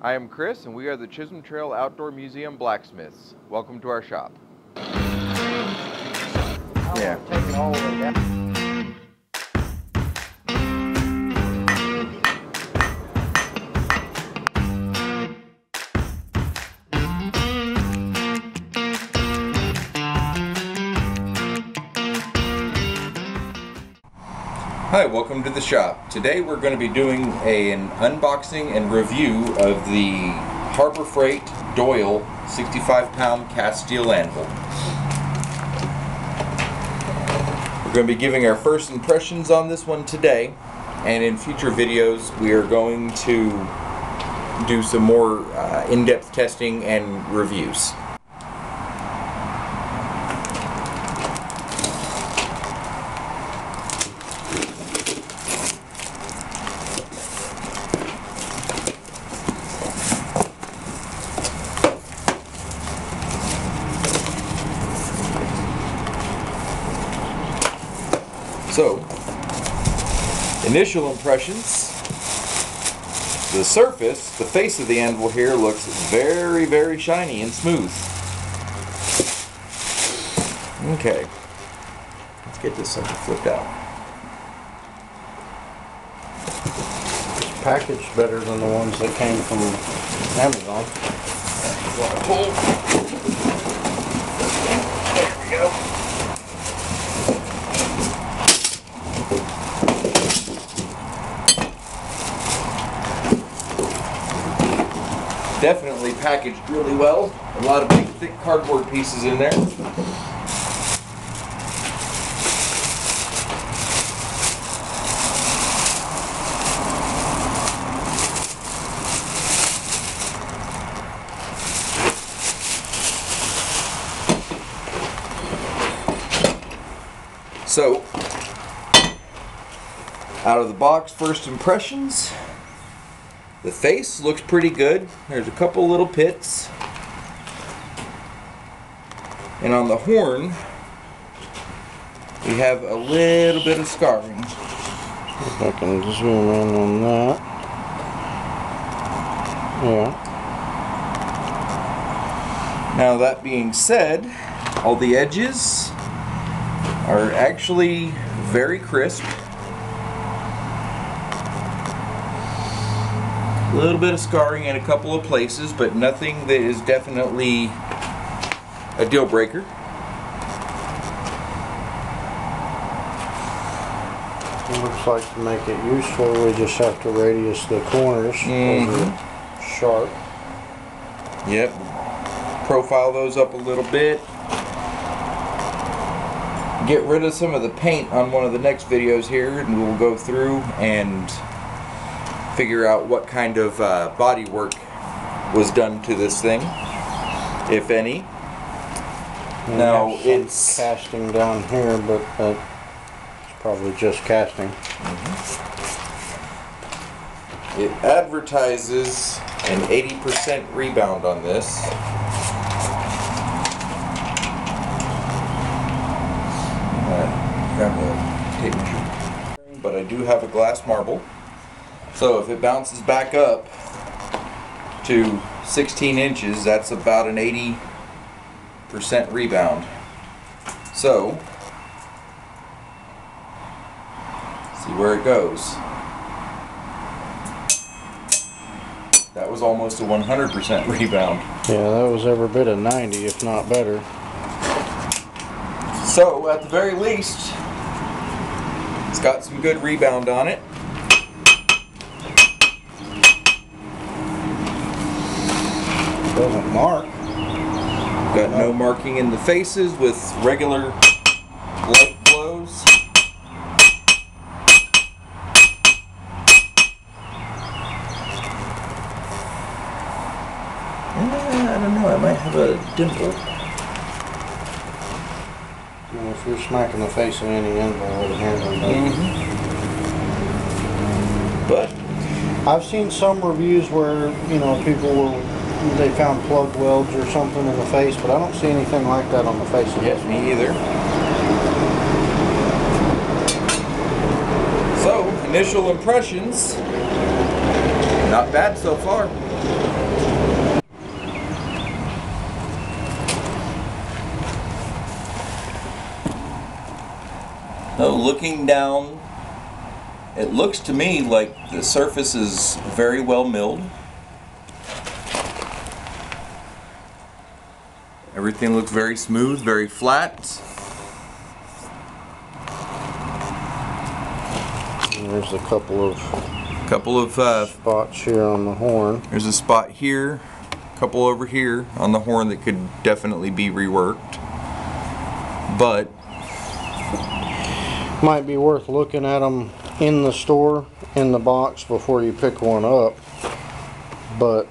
I am Chris, and we are the Chisholm Trail Outdoor Museum blacksmiths. Welcome to our shop. Yeah. Take it all the way down. Hi, welcome to the shop. Today we're going to be doing an unboxing and review of the Freight Doyle 65-pound cast steel anvil. We're going to be giving our first impressions on this one today, and in future videos we are going to do some more in-depth testing and reviews. So, initial impressions. The surface, the face of the anvil here looks very, very shiny and smooth. Okay, let's get this sucker flipped out. It's packaged better than the ones that came from Amazon. There we go. Definitely packaged really well. A lot of big, thick cardboard pieces in there. So, out of the box, first impressions. The face looks pretty good. There's a couple little pits. And on the horn, we have a little bit of scarring. If I can zoom in on that. Yeah. Now that being said, all the edges are actually very crisp. A little bit of scarring in a couple of places, but nothing that is definitely a deal breaker. It looks like to make it useful, we just have to radius the corners sharp. Yep. Profile those up a little bit. Get rid of some of the paint on one of the next videos here, and we'll go through and figure out what kind of body work was done to this thing, if any. And now it's casting down here, but it's probably just casting. It advertises an 80% rebound on this. Grab the tape measure. But I do have a glass marble. So if it bounces back up to 16 inches, that's about an 80% rebound. So, see where it goes. That was almost a 100% rebound. Yeah, that was every bit of 90, if not better. So, at the very least, it's got some good rebound on it. Doesn't mark. Got no marking in the faces with regular light blows. I don't know, I might have a dimple. Well, if you're smacking the face of any anvil, it would handle that. But I've seen some reviews where, you know, people will, they found plug welds or something in the face, but I don't see anything like that on the face of this. me either. So, initial impressions, not bad so far. So looking down, it looks to me like the surface is very well milled. Everything looks very smooth, very flat. And there's a couple of spots here on the horn. There's a spot here, a couple over here on the horn that could definitely be reworked. But might be worth looking at them in the store, in the box, before you pick one up. But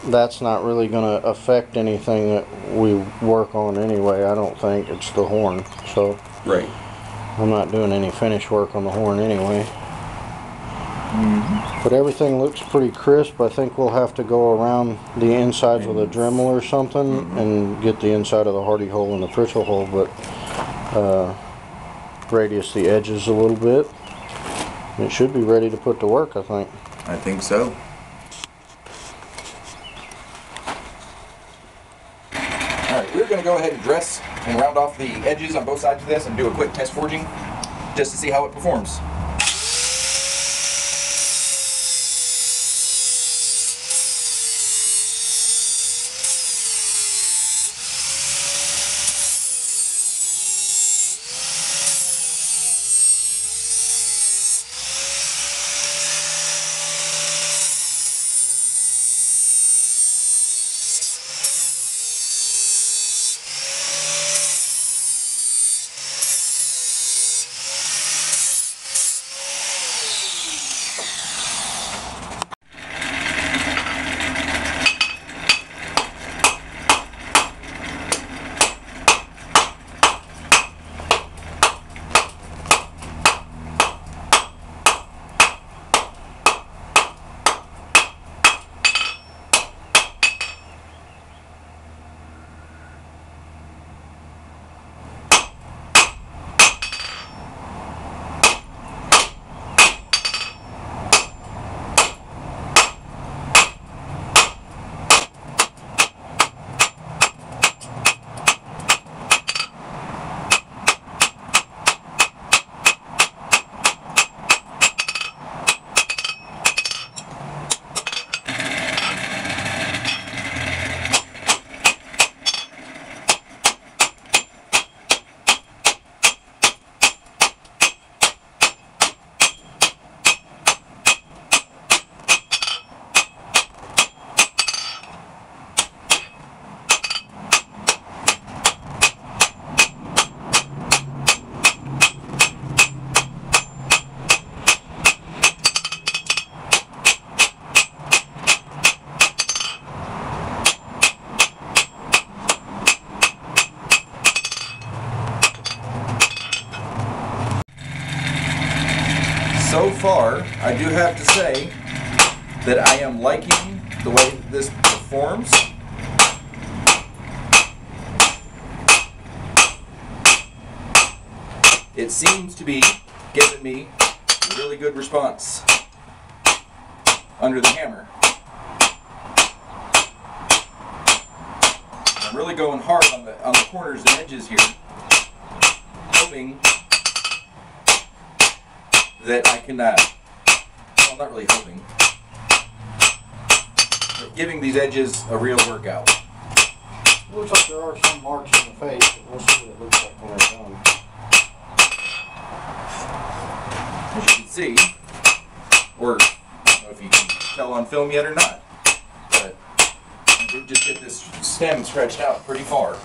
that's not really going to affect anything that we work on anyway. I don't think. It's the horn, so right. I'm not doing any finish work on the horn anyway. But everything looks pretty crisp. I think we'll have to go around the insides with a Dremel or something and get the inside of the hardy hole and the Pritchell hole, but radius the edges a little bit. It should be ready to put to work, I think. I think so. Alright, we're going to go ahead and dress and round off the edges on both sides of this and do a quick test forging just to see how it performs. So far, I do have to say that I am liking the way that this performs. It seems to be giving me a really good response under the hammer. I'm really going hard on the corners and edges here, hoping that I can, well, not really hoping, but giving these edges a real workout. It looks like there are some marks in the face, but we'll see what it looks like when they're done. As you can see, or I don't know if you can tell on film yet or not, but I did just get this stem stretched out pretty far.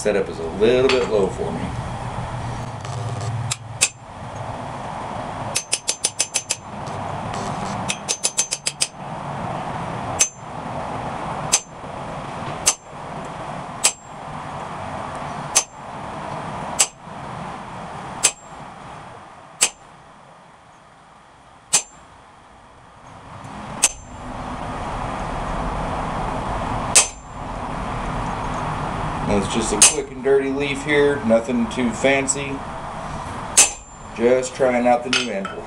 setup is a little bit low for me. It's just a quick and dirty leaf here, nothing too fancy. Just trying out the new anvil.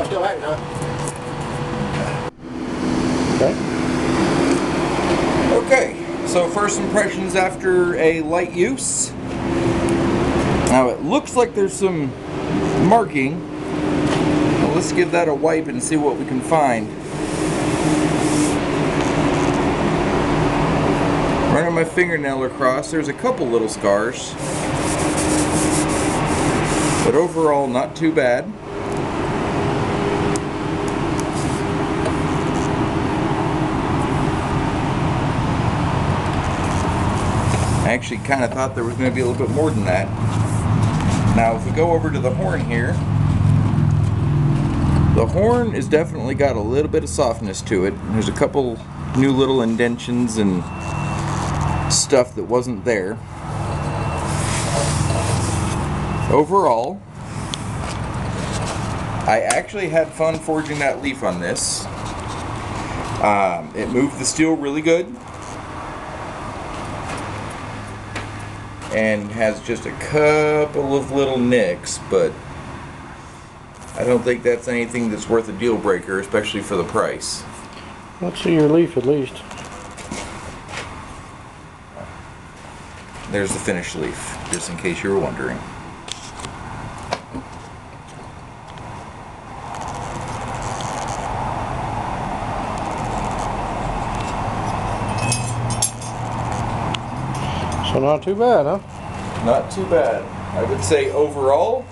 Still hanging, huh? Okay, so first impressions after a light use. Now it looks like there's some marking. Well, let's give that a wipe and see what we can find. Running my fingernail across, there's a couple little scars. But overall, not too bad. I actually kind of thought there was going to be a little bit more than that. Now if we go over to the horn here, the horn has definitely got a little bit of softness to it. There's a couple new little indentions and stuff that wasn't there. Overall, I actually had fun forging that leaf on this. It moved the steel really good. And has just a couple of little nicks, but I don't think that's anything that's worth a deal breaker, especially for the price. Let's see your leaf at least. There's the finished leaf, just in case you were wondering. So not too bad, huh? Not too bad. I would say overall,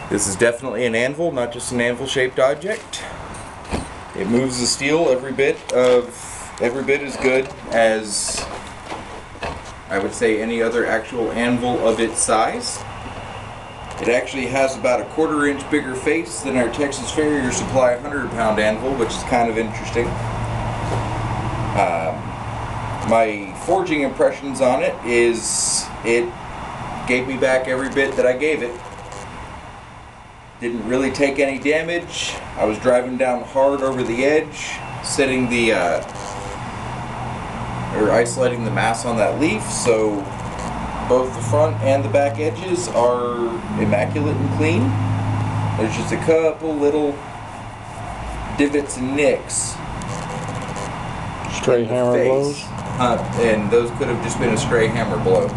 this is definitely an anvil, not just an anvil-shaped object. It moves the steel every bit as good as I would say any other actual anvil of its size. It actually has about a 1/4 inch bigger face than our Texas Farrier Supply 100-pound anvil, which is kind of interesting. My forging impressions on it is it gave me back every bit that I gave it. Didn't really take any damage. I was driving down hard over the edge, setting the or isolating the mass on that leaf, so both the front and the back edges are immaculate and clean. There's just a couple little divots and nicks. Stray hammer blows? And those could have just been a stray hammer blow.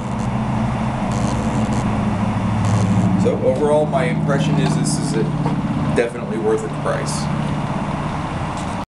So overall, my impression is this is definitely worth the price.